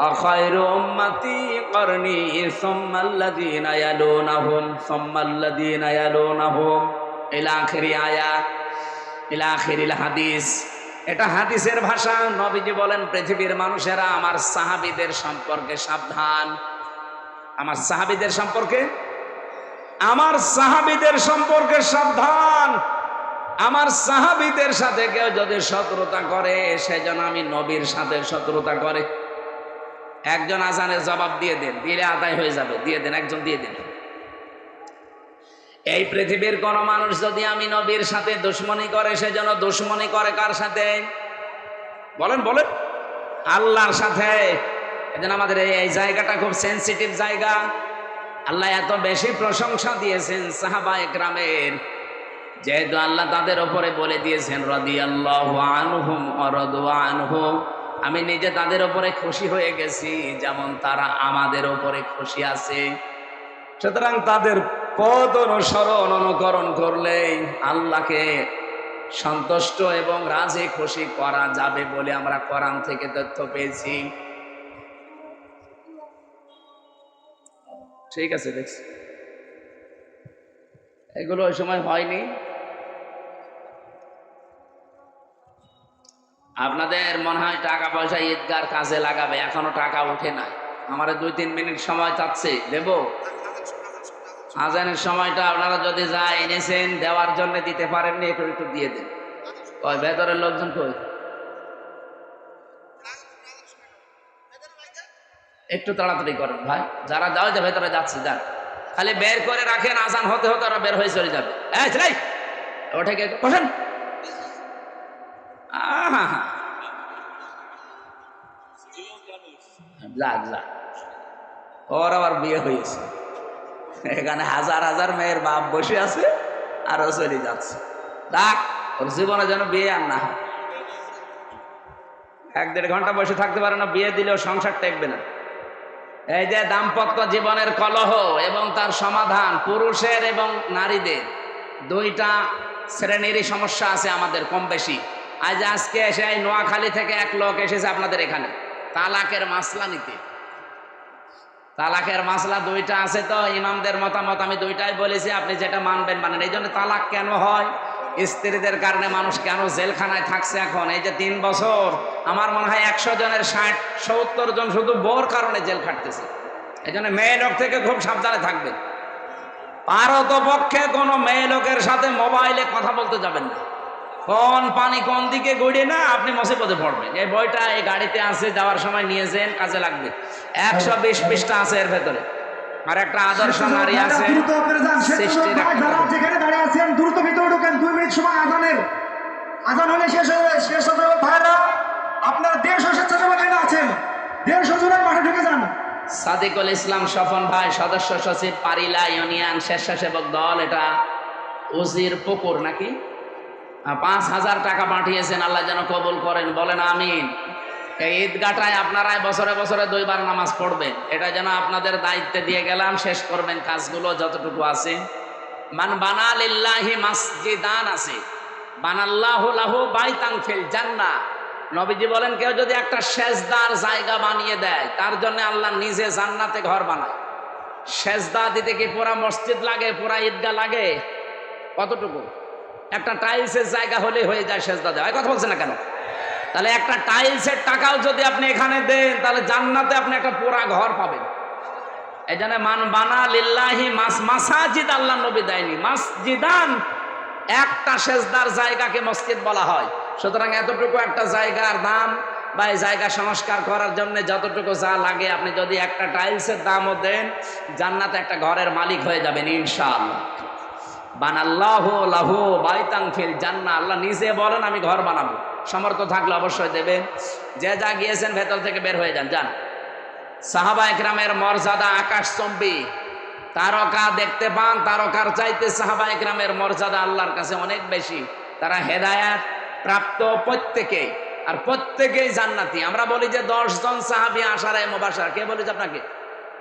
আখায়রু উম্মতি করনি সুম্মাল্লাযীনা ইয়ালুনাহুম সুম্মাল্লাযীনা ইয়ালুনাহুম ইলা আখিরি আয়াত, ইলা আখিরিল হাদিস। এটা হাদিসের ভাষা। নবীজি বলেন, পৃথিবীর মানুষেরা আমার সাহাবীদের সম্পর্কে সাবধান। আমার সাহাবীদের সম্পর্কে আমার সাহাবীদের সম্পর্কে সাবধান। আমার সাহাবীদের সাথে কেউ যদি শত্রুতা করে সেজন্য আমি নবীর সাথে শত্রুতা করে। একজন আজানের জবাব দিয়ে দেন, দিলে আদায় হয়ে যাবে, দিয়ে দেন, একজন দিয়ে দেন। এই পৃথিবীর কোন মানুষ যদি আমি নবীর সাথে দুশ্মনী করে সেজন্য দুশ্মনী করে কার সাথে? বলেন বলেন, আল্লাহর সাথে। এজন্য আমাদের এই জায়গাটা খুব সেনসিটিভ জায়গা। আল্লাহ এত বেশি প্রশংসা দিয়েছেন সাহাবায়ে কেরামের, যেহেতু আল্লাহ তাদের উপরে বলে দিয়েছেন রাদিয়াল্লাহু আনহুম ওয়া রাদু আনহু, আমি নিজে তাদের উপরে খুশি হয়ে গেছি যেমন তারা আমাদের উপরে খুশি আছে। সুতরাং তাদের পথ অনুসরণ অনুকরণ করলেই আল্লাহকে সন্তুষ্ট এবং রাজি খুশি করা যাবে বলে আমরা কোরআন থেকে তথ্য পেয়েছি। ঠিক আছে, দেখছি এগুলো ওই সময় হয়নি। আপনাদের মনে হয় টাকা পয়সা ঈদগার কাজে লাগাবে, এখনো টাকা ওঠে না। আমার 2-3 মিনিট সময় চাচ্ছে, দেব। আজানের সময়টা আপনারা যদি যা এনেছেন দেওয়ার জন্য দিতে পারেননি, একটু একটু দিয়ে দেন। ওই ভেতরের লোকজন কই, একটু তাড়াতাড়ি করেন ভাই। যারা যাও যে ভেতরে যাচ্ছে, যান, খালি বের করে রাখেন, আজান হতে হতে ওরা বের হয়ে চলে যাবে। ওঠে কে বসেন। যাক যাক, ওর আবার বিয়ে হয়েছে, এখানে হাজার হাজার মেয়ের বাপ বসে আছে আর ও চলে যাচ্ছে। যাক, ওর জীবনে যেন বিয়ে আর না হয়। 1-1.5 ঘন্টা বসে থাকতে পারে না, বিয়ে দিলেও সংসার টেকবে না। এই যে দাম্পত্য জীবনের কলহ এবং তার সমাধান, পুরুষের এবং নারীদের দুইটা শ্রেণীরই সমস্যা আছে আমাদের কম বেশি। আজকে এসে এই নোয়াখালী থেকে এক লোক এসেছে আপনাদের এখানে তালাকের মাসলা নিতে। তালাকের মাসলা দুইটা আছে, তো ইমামদের মতামত আমি দুইটাই বলেছি, আপনি যেটা মানবেন মানেন। এই জন্য তালাক কেন হয়, স্ত্রীদের কারণে মানুষ কেন জেলখানায় থাকছে এখন এই যে 3 বছর, আমার মনে হয় 100 জনের 60-70 জন শুধু বোর কারণে জেল খাটতেছে। এই জন্য মেয়ে লোক থেকে খুব সাবধানে থাকবেন। পারতপক্ষে কোনো মেয়ে লোকের সাথে মোবাইলে কথা বলতে যাবেন না। কোন পানি কোন দিকে গড়িয়ে না আপনি মুসিবতে পড়বেন। এই বইটা এই গাড়িতে আছে, যাওয়ার সময় নিয়ে যান, কাজে লাগবে। 120 পৃষ্ঠা আছে এর ভেতরে। আর একটা আদর্শ নারী আছে, যেখানে দাঁড়িয়ে আছেন দ্রুত ভিতরে ঢোকেন। 2 মিনিট সময় আজানের, আজান হলে শেষ হবে ভাইরা। আপনারা 150 স্বেচ্ছাসেবক আছেন, 150 জনের মাঠে ঢুকে যান। সাদিকুল ইসলাম স্বপন ভাই, সদস্য সচিব পারিলা ইউনিয়ন স্বেচ্ছাসেবক দল। এটা উজির পুকুর নাকি? 5000 টাকা পাঠিয়েছেন, আল্লাহ যেন কবুল করেন, বলেন আমিন। এই ঈদগাটায় আপনারাই বছরে বছরে 2 বার নামাজ পড়বেন, এটা যেন আপনাদের দায়িত্বে দিয়ে গেলাম। শেষ করবেন কাজগুলো যতটুকু আছে। মান বানা লিল্লাহি মাসজিদান আছে, বানাল্লাহু লাহু বাইতান ফিল জান্নাহ। নবীজি বলেন, কেউ যদি একটা সেজদার জায়গা বানিয়ে দেয়, তার জন্য আল্লাহ নিজে জান্নাতে ঘর বানায়। সেজদা দিতে কি পুরা মসজিদ লাগে, পুরা ঈদগাহ লাগে? কতটুকু? একটা টাইলসের জায়গা হলে হয়ে যায় সেজদা দেওয়া। কথা বলছে না কেন? তাহলে একটা টাইলসের টাকাও যদি আপনি এখানে দেন, তাহলে জান্নাতে আপনি একটা পুরা ঘর পাবেন। এই জন্য মান বানা লিল্লাহি মাসাজিদ, আল্লাহ নবী দেয়নি মাসজিদান। একটা সেজদার জায়গাকে মসজিদ বলা হয়। সুতরাং এতটুকু একটা জায়গার দাম, বা এই জায়গা সংস্কার করার জন্য যতটুকু যা লাগে, আপনি যদি একটা টাইলসের দামও দেন, জান্নাতে একটা ঘরের মালিক হয়ে যাবেন ইনশাআল্লাহ। বানাল্লাহু লাহু বাইতান ফিল জান্নাহ, আল্লাহ নিজে বলেন আমি ঘর বানাবো। সামর্থ্য থাকলে অবশ্যই দেবেন। যে যা গিয়েছেন ভেতর থেকে বের হয়ে যান, যান। সাহাবায়ে কেরামের মর্যাদা আকাশচুম্বী। তারকা দেখতে পান, তারকার চাইতে সাহাবায়ে কেরামের মর্যাদা আল্লাহর কাছে অনেক বেশি। তারা হেদায়েত প্রাপ্ত প্রত্যেকেই, আর প্রত্যেকেই জান্নাতি। আমরা বলি যে 10 জন সাহাবী আশারায়ে মুবাশশারা, কে বলেছে আপনাকে?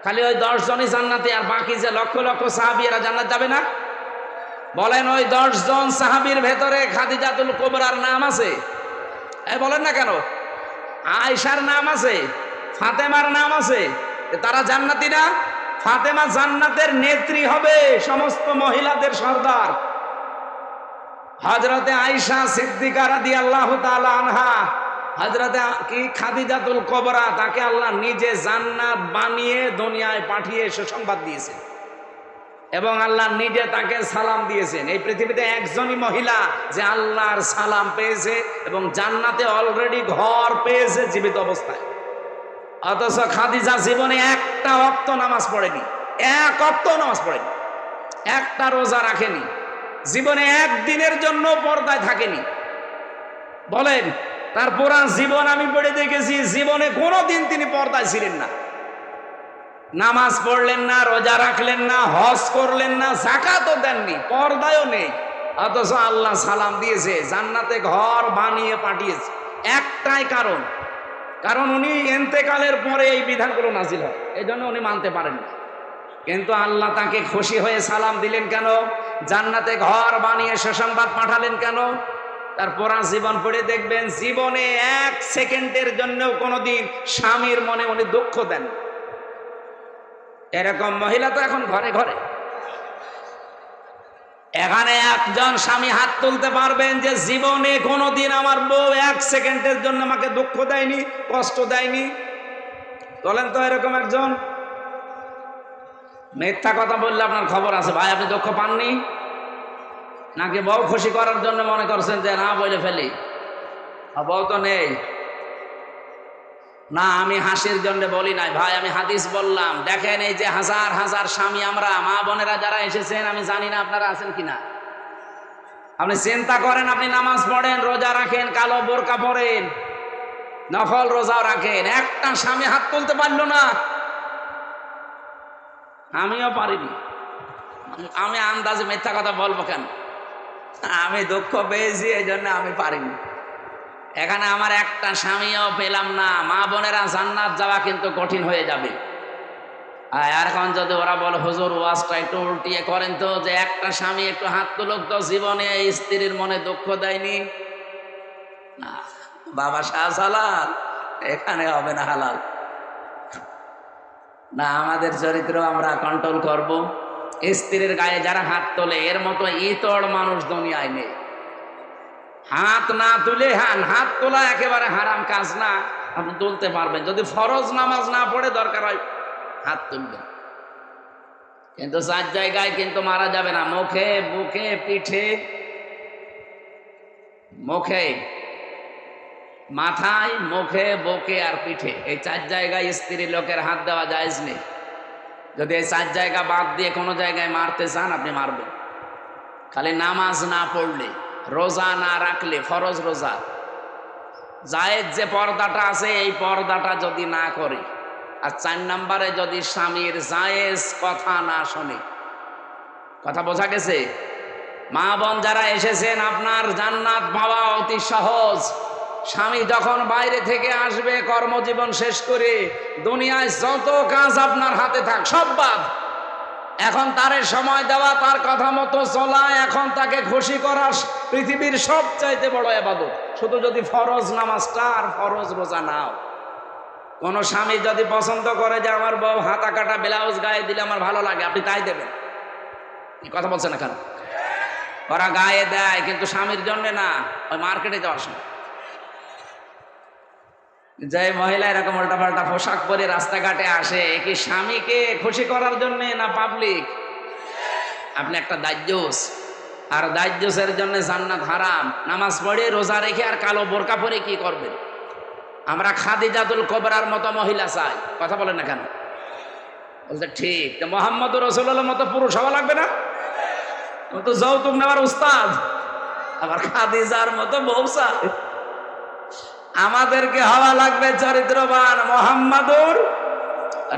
খালি ওই 10 জনই জান্নাতি, আর বাকি যে লক্ষ লক্ষ সাহাবী এরা জান্নাত যাবে না? বলেন, ওই 10 জন সাহাবীর ভেতরে খাদিজাতুল কুবরার নাম আছে? বলেন না কেন? আয়েশার নাম আছে, ফাতেমার নাম আছে, তারা জান্নাতি না? ফাতেমা জান্নাতের নেত্রী হবে, সমস্ত মহিলাদের সর্দার। হযরতে আয়েশা সিদ্দিকা রাদিয়াল্লাহু তাআলা আনহা, হযরতে কি খাদিজাতুল কুবরা, তাকে আল্লাহ নিজে জান্নাত বানিয়ে দুনিয়ায় পাঠিয়ে সুসংবাদ দিয়েছে। এবং আল্লাহ নিজে তাকে সালাম দিয়েছেন। এই পৃথিবীতে একজনই মহিলা যে আল্লাহর সালাম পেয়েছে এবং জান্নাতে অলরেডি ঘর পেয়েছে জীবিত অবস্থায়। অথচ খাদিজা জীবনে একটা ওয়াক্ত নামাজ পড়েনি, এক ওয়াক্ত নামাজ পড়েনি, একটা রোজা রাখেনি, জীবনে একদিনের জন্য পর্দায় থাকেনি। বলেন, তার পুরা জীবন আমি পড়ে দেখেছি, জীবনে কোনোদিন তিনি পর্দায় ছিলেন না। নামাজ পড়লেন না, রোজা রাখলেন না, হজ করলেন না, যাকাতও দেননি, পর্দায়ও নেই। অথচ আল্লাহ সালাম দিয়েছে, জান্নাতে ঘর বানিয়ে পাঠিয়েছে। একটাই কারণ উনি ইন্তেকালের পরে এই বিধানগুলো নাজিল হয়, এই জন্য উনি মানতে পারেন না। কিন্তু আল্লাহ তাকে খুশি হয়ে সালাম দিলেন কেন? জান্নাতে ঘর বানিয়ে সুসংবাদ পাঠালেন কেন? তার পুরা জীবন পড়ে দেখবেন, জীবনে এক সেকেন্ডের জন্যও কোনোদিন স্বামীর মনে উনি দুঃখ দেন। এরকম মহিলা তো এখন ঘরে ঘরে। এখানে একজন স্বামী হাত তুলতে পারবেন যে জীবনে কোনোদিন আমার বউ এক সেকেন্ডের জন্য আমাকে দুঃখ দেয়নি, কষ্ট দেয়নি? বলেন তো এরকম একজন। মিথ্যা কথা বললে আপনার খবর আছে ভাই, আপনি দুঃখ পাননি নাকি বউ খুশি করার জন্য মনে করছেন যে না বলে ফেলি, বউ তো নেই? না, আমি হাসির জন্য বলি নাই ভাই, আমি হাদিস বললাম। দেখেন, এই যে হাজার হাজার স্বামী আমরা মা বোনেরা যারা এসেছেন, আমি জানি না আপনারা আছেন কিনা। আপনি চিন্তা করেন, আপনি নামাজ পড়েন, রোজা রাখেন, কালো বোরকা পরেন, নফল রোজাও রাখেন, একটা স্বামী হাত তুলতে পারলো না। আমিও পারিনি। আমি আন্দাজে মিথ্যা কথা বলবো কেন? আমি দুঃখ পেয়েছি, এই জন্য আমি পারিনি। এখানে আমার একটা স্বামীও পেলাম না। মা বোনেরা, জান্নাত যাওয়া কিন্তু কঠিন হয়ে যাবে। আর এখন যদি ওরা বলে হুজুর ওয়াজটা একটু উল্টিয়ে করেন তো, যে একটা স্বামী একটু হাত তুলুক তো, জীবনে স্ত্রীর মনে দুঃখ দেয়নি। না বাবা শাহজালাল, এখানে হবে না হালাল। না, আমাদের চরিত্র আমরা কন্ট্রোল করব। স্ত্রীর গায়ে যারা হাত তোলে, এর মতো ইতর মানুষ দুনিয়ায় নেই। হাত না তুলে, হাত তোলা একেবারে হারাম কাজ না, আপনি তুলতে পারবেন যদি ফরজ নামাজ না পড়ে, দরকার হয় হাত তুলবেন। কিন্তু 4 জায়গায় কিন্তু মারা যাবে না, মুখে, বুকে, পিঠে, মুখে, মাথায়, মুখে, বুকে আর পিঠে, এই 4 জায়গায় স্ত্রী লোকের হাত দেওয়া জায়েজ নেই। যদি এই 4 জায়গা বাদ দিয়ে কোনো জায়গায় মারতে চান, আপনি মারবেন। খালি নামাজ না পড়লে, রোজা না রাখলে, ফরজ রোজা, জায়েজ যে পর্দাটা আছে, এই পর্দাটা যদি না করে, আর 4 নম্বরে যদি স্বামীর জায়েজ কথা না শোনে। কথা বোঝা গেছে? মা বোন যারা এসেছেন, আপনার জান্নাত পাওয়া অতি সহজ। স্বামী যখন বাইরে থেকে আসবে কর্মজীবন শেষ করে, দুনিয়ায় যত কাজ আপনার হাতে থাক সব বাদ। এখন তারে সময় দেওয়া, তার কথা মতো চলা, এখন তাকে খুশি করা পৃথিবীর সবচাইতে বড় ইবাদত। শুধু যদি ফরজ নামাজটা আর ফরজ রোজা নাও। কোন স্বামী যদি পছন্দ করে যে আমার বউ হাতা কাটা ব্লাউজ গায়ে দিলে আমার ভালো লাগে, আপনি তাই দেবেন। এই কথা বলছেন না কেন? ওরা গায়ে দেয়, কিন্তু স্বামীর জন্য না, ওই মার্কেটে যাওয়ার সময়। যে মহিলা এরকম উল্টাপাল্টা পোশাক পরে রাস্তাঘাটে আসে, কি স্বামীকে খুশি করার জন্য না পাবলিক? আপনি একটা দাজ্জুস, আর দাজ্জুসের জন্য জান্নাত হারাম। নামাজ পড়ে, রোজা রেখে আর কালো বোরকা পরে কি করবেন? আমরা খাদিজাতুল কুবরার মতো মহিলা চাই। কথা বলেন না কেন? বলতে ঠিক, মুহাম্মদ রাসূলুল্লাহর মতো পুরুষ হওয়া লাগবে না? ও তো যৌতুক নেওয়ার উস্তাদ, আবার খাদিজার মতো বউ চাই। আমাদেরকে হওয়া লাগবে চরিত্রবান, মুহাম্মাদুর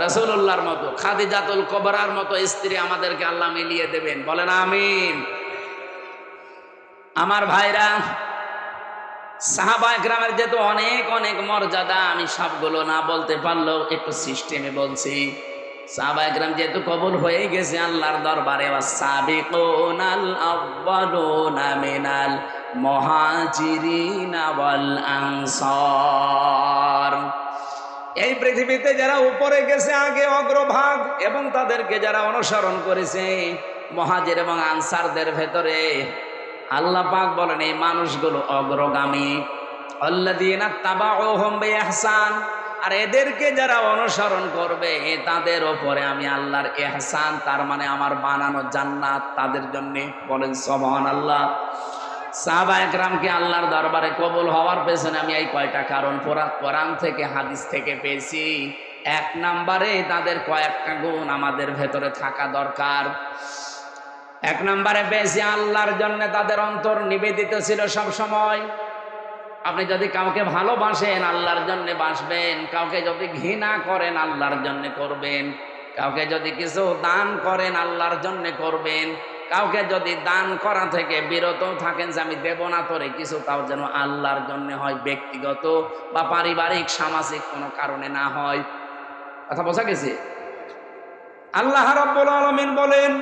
রাসূলুল্লাহর মতো, খাদিজাতুল কুবরার মতো স্ত্রী আমাদেরকে আল্লাহ মিলিয়ে দেবেন। বলেন আমিন। আমার ভাইরা, সাহাবায়ে কেরামের যেহেতু অনেক অনেক মর্যাদা, আমি সবগুলো না বলতে পারলেও একটু সিস্টেমে বলছি। সাহাবায়ে কেরাম যেহেতু কবুল হয়ে গেছে আল্লাহর দরবারে, ওয়াস-সাবিকুনাল আউয়ালুনা মিনাল মুহাজিরিনা ওয়াল আনসার, এই পৃথিবীতে যারা উপরে গেছে আগে অগ্রভাগ, এবং তাদেরকে যারা অনুসরণ করেছে মুহাজির এবং আনসারদের ভেতরে, আল্লাহ পাক বলেন এই মানুষগুলো অগ্রগামী। আল্লাযীনা তাবাউহুম বিইহসান, আর এদেরকে যারা অনুসরণ করবে তাদের ওপরে আমি আল্লাহর ইহসান, তার মানে আমার বানানো জান্নাত তাদের জন্য। বলেন সুবহানাল্লাহ। সাহাবা একরামকে আল্লাহর দরবারে কবুল হওয়ার পেছনে আমি এই কয়টা কারণ কোরআন থেকে হাদিস থেকে পেয়েছি। এক নম্বরে তাদের কয়েকটা গুণ আমাদের ভেতরে থাকা দরকার। এক নম্বরে পেয়েছি আল্লাহর জন্য তাদের অন্তর নিবেদিত ছিল সব সময়। আপনি যদি কাউকে ভালোবাসেন আল্লাহর জন্য বাসবেন, কাউকে যদি ঘৃণা করেন আল্লাহর জন্য করবেন, কাউকে যদি কিছু দান করেন আল্লাহর জন্য করবেন, কাউকে যদি দান করা থেকে বিরত থাকেন যে আমি দেব না তোরে কিছু, তাও যেন আল্লাহর জন্য হয়, ব্যক্তিগত বা পারিবারিক সামাজিক কোনো কারণে না হয়। কথা বোঝা গেছে? আল্লাহ রাব্বুল আলামিন বলেন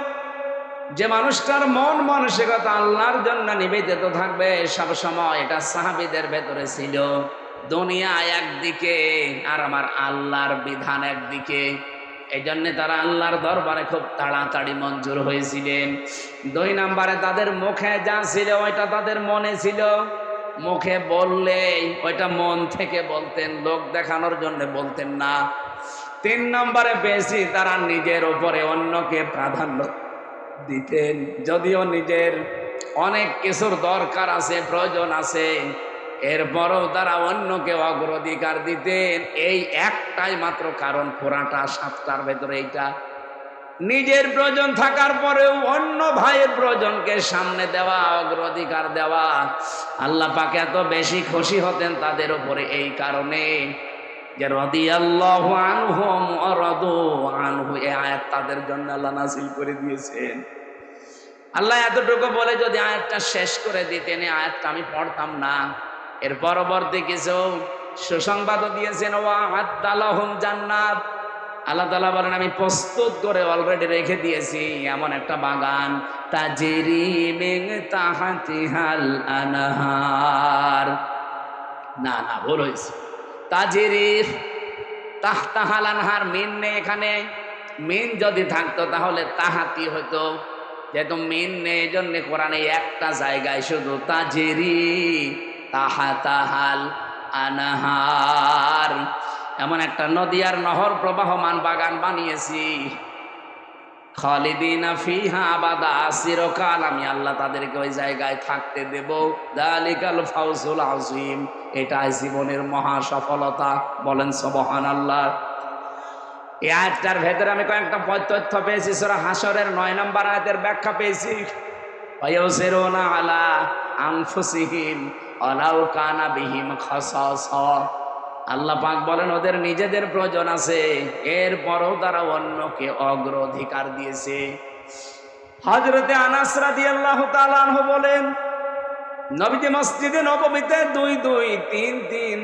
যে মানুষটার মন মানসিকতা আল্লাহর জন্য নিবেদিত থাকবে সব সময়, এটা সাহাবীদের ভেতরে ছিল। দুনিয়া একদিকে আর আমার আল্লাহর বিধান একদিকে, এই জন্য তারা আল্লাহর দরবারে খুব তাড়াতাড়ি মঞ্জুর হয়েছিলেন। দুই নম্বরে তাদের মুখে যা ছিল ওইটা তাদের মনে ছিল। মুখে বললে ওইটা মন থেকে বলতেন, লোক দেখানোর জন্য বলতেন না। তিন নম্বরে বেশি তারা নিজের উপরে অন্যকে প্রাধান্য দিতেন, যদিও নিজের অনেক কিছুর দরকার আছে, প্রয়োজন আছে, এরপরও তারা অন্যকে অগ্রাধিকার দিতেন। এই একটাই মাত্র কারণ, পুরাটা সাতটার ভেতরে এইটা। নিজের প্রয়োজন থাকার পরেও অন্য ভাইয়ের প্রয়োজনকে সামনে দেওয়া, অগ্রাধিকার দেওয়া। আল্লাহ পাক এত বেশি খুশি হতেন তাদের উপরে এই কারণে যে রাদিয়াল্লাহু আনহুম ওয়া রাদু আনহু, এই আয়াত তাদের জন্য আল্লাহ নাযিল করে দিয়েছেন। আল্লাহ এতটুকু বলে যদি আয়াতটা শেষ করে দিতেন, এই আয়াতটা আমি পড়তাম না। এর পরবর্তী কিছু সুসংবাদও দিয়েছেন, ওয়া আ'আদ্দালাহুম জান্নাত। আল্লাহ তাআলা বলেন আমি প্রস্তুত করে অলরেডি রেখে দিয়েছি এমন একটা বাগান, তাজরি মিন তাহতিহাল আনহার। না না, ভুল হয়েছে। তাজরি তাহতাহাল আনহার, মিন নেই এখানে। মিন যদি থাকতো তাহলে তাহাতি হতো, যেহেতু মিন নেই এই জন্য কোরআনে একটা জায়গায় শুধু তাজরি তাহাতাহাল আনহার, এমন একটা নদী আর নহর প্রবাহমান বাগান বানিয়েছি। খালিদিনা ফিহা আবাদা, চিরকাল আমি আল্লাহ তাদেরকে ওই জায়গায় থাকতে দেব। যালিকাল ফাউজুল আযীম, এটাই জীবনের মহা সফলতা। বলেন সুবহানাল্লাহ। এই আয়াতটার ভেতরে আমি কয়েকটা তথ্য পেয়েছি। সূরা হাশরের 9 নম্বর আয়াতের ব্যাখ্যা পেয়েছি। ওয়ায়ুসিরুনা আলা আনফুসিহিম ওয়ালাউ কানা বিহিম খাসাসা। আল্লাহ পাক বলেন ওদের নিজেদের প্রয়োজন আছে, এরপরও তারা অন্যকে অগ্রাধিকার দিয়েছে। হযরতে আনাস রাদিয়াল্লাহু তাআলা আনহু বলেন নবীজি মসজিদে নববীতে 3 দিন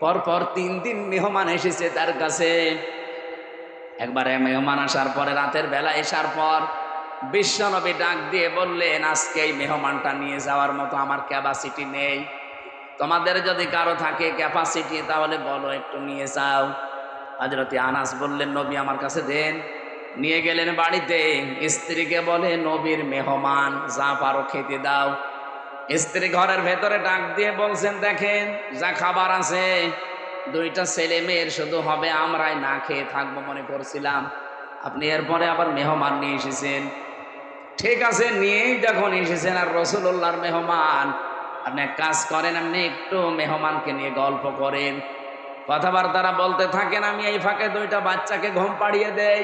পরপর 3 দিন মেহমান এসেছে তার কাছে। একবারে মেহমান আসার পরে রাতের বেলা আসার পর বিশ্বনবী ডাক দিয়ে বললেন আজকে এই মেহমানটা নিয়ে যাওয়ার মতো আমার ক্যাপাসিটি নেই, তোমাদের যদি কারো থাকে ক্যাপাসিটি তাহলে বলো একটু নিয়ে যাও। হযরত আনাস বললেন নবী আমার কাছে দেন। নিয়ে গেলেন বাড়িতে, স্ত্রীকে বলে নবীর মেহমান, যা পারো খেতে দাও। স্ত্রী ঘরের ভেতরে ডাক দিয়ে বলছেন দেখেন যা খাবার আছে, 2টা ছেলে মেয়ের শুধু হবে, আমরাই না খেয়ে থাকবো মনে করছিলাম, আপনি এরপরে আবার মেহমান নিয়ে এসেছেন। ঠিক আছে, নিয়েই যখন এসেছেন আর রাসূলুল্লাহর মেহমান, আপনি এক কাজ করেন, আপনি একটু মেহমানকে নিয়ে গল্প করেন, কথাবার্তারা বলতে থাকেন। আমি এই ফাঁকে 2টা বাচ্চাকে ঘুম পাড়িয়ে দেই।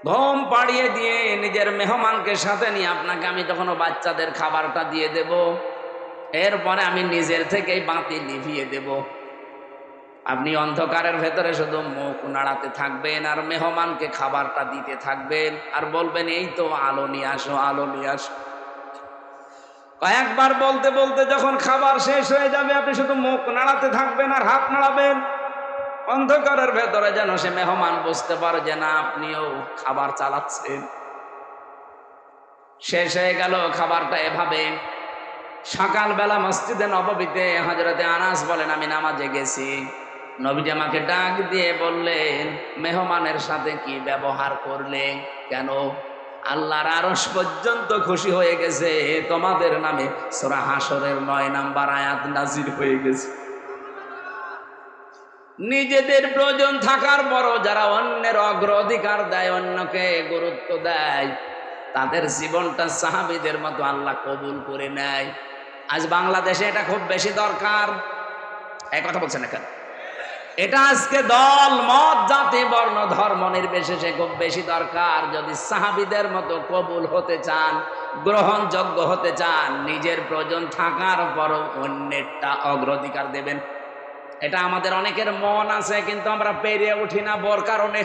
ঘুম পাড়িয়ে দিয়ে নিজের মেহমানকে সাথে নিয়ে আপনাকে আমি তখন বাচ্চাদের খাবারটা দিয়ে দেব, এরপরে আমি নিজের থেকেই বাতি লিভিয়ে দেব। আপনি অন্ধকারের ভেতরে শুধু মুখ নাড়াতে থাকবেন আর মেহমানকে খাবারটা দিতে থাকবেন আর বলবেন এই তো আলো নিয়ে আসো, আলো নিয়ে আসো। কয়েকবার বলতে বলতে যখন খাবার শেষ হয়ে যাবে আপনি শুধু মুখ নাড়াতে থাকবেন আর হাত নাড়াবেন, অন্ধকারের ভেতরে যেন সে মেহমান বুঝতে পারে যে না আপনিও খাবার চালাচ্ছেন। শেষ হয়ে গেল খাবারটা এভাবে। সকালবেলা মসজিদে নববীতে হযরতে আনাস বলেন আমি নামাজে গেছি, নবীজি আমাকে ডাক দিয়ে বললেন মেহমানের সাথে কি ব্যবহার করলে, কেন? আল্লাহর আরশ পর্যন্ত খুশি হয়ে গেছে, তোমাদের নামে সূরা হাশরের 9 নম্বর আয়াত নাযিল হয়ে গেছে। নিজেদের প্রয়োজন থাকার পরও যারা অন্যের অগ্রাধিকার দেয়, অন্যকে গুরুত্ব দেয়, তাদের জীবনটা সাহাবীদের মতো আল্লাহ কবুল করে নেয়। আজ বাংলাদেশে এটা খুব বেশি দরকার। এই কথা বলছেন না কেন? এটা আজকে দল মত জাতি বর্ণ ধর্ম নির্বিশেষে খুব বেশি দরকার। যদি সাহাবীদের মতো কবুল হতে চান, গ্রহণযোগ্য হতে চান, নিজের প্রয়োজন থাকার পরও অন্যেরটা অগ্রাধিকার দেবেন। এটা আমাদের অনেকের মন আছে, কিন্তু আমরা পেরিয়ে উঠি না বড় কারণে।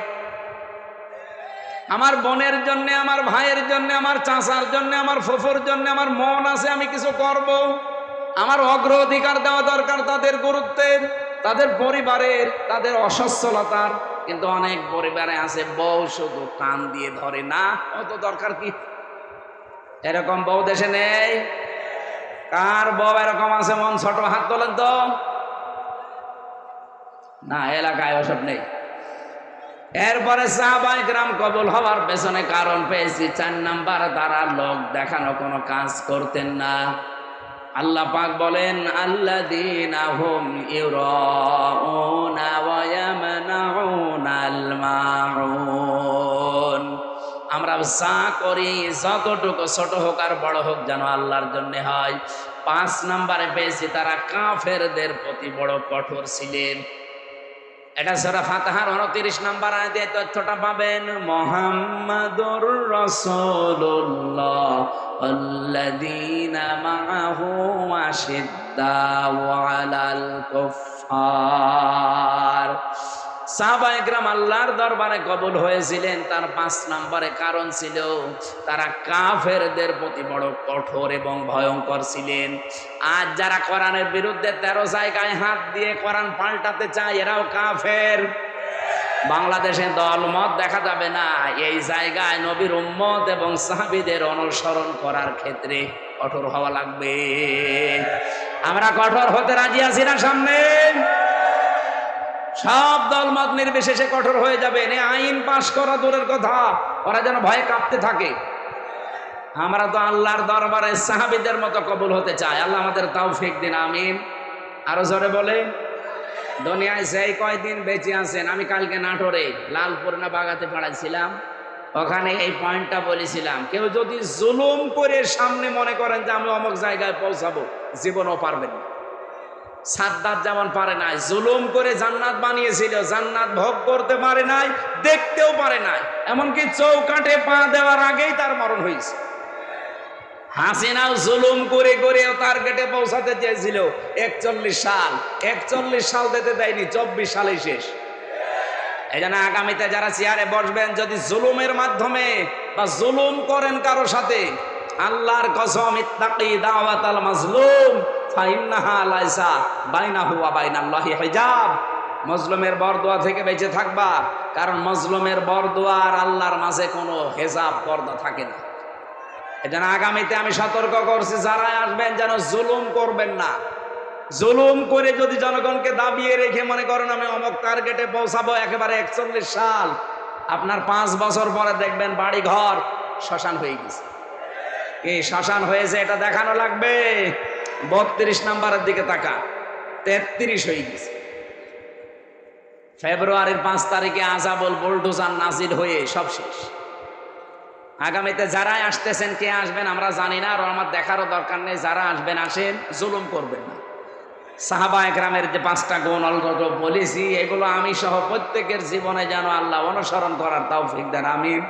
আমার বোনের জন্য, আমার ভাইয়ের জন্য, আমার চাচার জন্য, আমার ফুফুর জন্য আমার মন আছে, আমি কিছু করব। আমার অগ্রাধিকার দেওয়া দরকার তাদের গুরুত্বের, তাদের পরিবারের, তাদের অসচ্ছলতার। কিন্তু অনেক পরিবারে আছে বউ শুধু কান দিয়ে ধরে, না অত দরকার কি? এরকম বউ দেশে নেই? কার বউ এরকম আছে মন ছোট? হাত তোলেন তো। না, এলাকায় ওসব নেই। এরপরে সাহাবায়ে কেরাম কবুল হওয়ার পেছনে কারণ পেয়েছি 4 নাম্বার, তারা লোক দেখানো কোনো কাজ করতেন না। আল্লাহ পাক বলেন আল্লাযীনা হুম ইউরাউনা ওয়া ইয়ামনাউনাল মাউন। আমরা যা করি, যতটুকু ছোট হোক আর বড় হোক, যেন আল্লাহর জন্য হয়। 5 নাম্বারে পেয়েছি তারা কাফেরদের প্রতি বড় কঠোর ছিলেন। এটা সূরা ফাতিহার 29 নাম্বার আয়াতে তথ্যটা পাবেন। মুহাম্মাদুর রাসূলুল্লাহ আল্লাযীনা মাআহু আশিদ্দাউ আলাল কুফফার। সাহাবায়ে কেরাম আল্লাহর দরবারে কবুল হয়েছিলেন, তার 5 নম্বরে কারণ ছিল তারা কাফেরদের প্রতি বড় কঠোর এবং ভয়ঙ্কর ছিলেন। আজ যারা কোরআনের বিরুদ্ধে 13 জায়গায় হাত দিয়ে কোরআন পাল্টাতে চায়, এরাও কাফের। বাংলাদেশে দলমত দেখা যাবে না, এই জায়গায় নবীর উম্মত এবং সাহাবীদের অনুসরণ করার ক্ষেত্রে কঠোর হওয়া লাগবে। আমরা কঠোর হতে রাজি আছি না? সামনে সব দলমত নির্বিশেষে কঠোর হয়ে যাবে। আইন পাশ করা দূরের কথা, ওরা যেন ভয়ে কাঁপতে থাকে। আমরা তো আল্লাহর দরবারে সাহাবীদের মতো কবুল হতে চাই। আল্লাহ আমাদের তৌফিক দিন, আমিন। আরো জোরে বলে। দুনিয়ায় সেই কয়দিন বেঁচে আছেন, আমি কালকে নাটোরে লালপুর না বাগাতে পাড়াইছিলাম, ওখানে এই পয়েন্টটা বলেছিলাম, কেউ যদি জুলুম করে সামনে মনে করেন যে আমি অমুক জায়গায় পৌঁছাবো, জীবনও পারবেন না। সাদ্দাত যেমন পারে নাই, জুলুম করে জান্নাত বানিয়েছিল, জান্নাত ভোগ করতে পারে নাই, দেখতেও পারে নাই, এমনকি চৌকাঠে পা দেওয়ার আগেই তার মরণ হয়েছে। হাসিনাও জুলুম করে করে টার্গেটে পৌঁছাতে চেয়েছিল 41 সাল, 41 সাল দিতে দেয়নি, 24 সালেই শেষ। এই জন্য আগামীতে যারা চেয়ারে বসবেন, যদি জুলুমের মাধ্যমে বা জুলুম করেন কারো সাথে, আল্লাহর কসম, ইত্তাকি দাওয়াতাল মাজলুম ফাইন্নাহা লাইসা বাইনাহু ওয়া বাইনাল্লাহি হিজাব। মজলুমের বরদোয়া থেকে বেঁচে থাকবা, কারণ মজলুমের বরদোয়া আর আল্লাহর মাঝে কোনো হেজাব পর্দা থাকে না। এজন্য আগামীতে আমি সতর্ক করছি, যারা আসবেন যেন জুলুম করবেন না। জুলুম করে যদি জনগণকে দাবিয়ে রেখে মনে করেন আমি অমুক টার্গেটে পৌঁছাবো, একেবারে 41 সাল, আপনার 5 বছর পরে দেখবেন বাড়ি ঘর শ্মশান হয়ে গেছে। এই শ্মশান হয়েছে এটা দেখানো লাগবে। 32 নাম্বারের দিকে তাকা, 33 হয়ে গেছে। ফেব্রুয়ারির 5 তারিখে আযাবুল বুলডোজার নাজিল হয়ে সব শেষ। আগামীতে যারাই আসতেছেন, কে আসবেন আমরা জানি না, আর আমার দেখারও দরকার নেই। যারা আসবেন আসেন, জুলুম করবেন না। সাহাবায়ে কেরামের যে 5টা গুণ অলরেডি বলেছি, এগুলো আমি সহ প্রত্যেকের জীবনে যেন আল্লাহ অনুসরণ করার তৌফিক দেন, আমিন।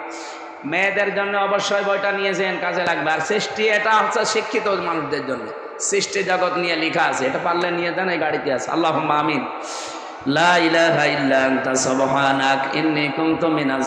মেয়েদের জন্য অবশ্যই বইটা নিয়েছেন, কাজে লাগবে। আর সৃষ্টি, এটা হচ্ছে শিক্ষিত মানুষদের জন্য, সৃষ্টি জগৎ নিয়ে লেখা আছে, এটা পারলে নিয়ে যান, এই গাড়িতে আছে। আল্লাহুম্মা আমিন। লা ইলাহা ইল্লা আনতা সুবহানাক ইন্নী কুনতু মিনাজ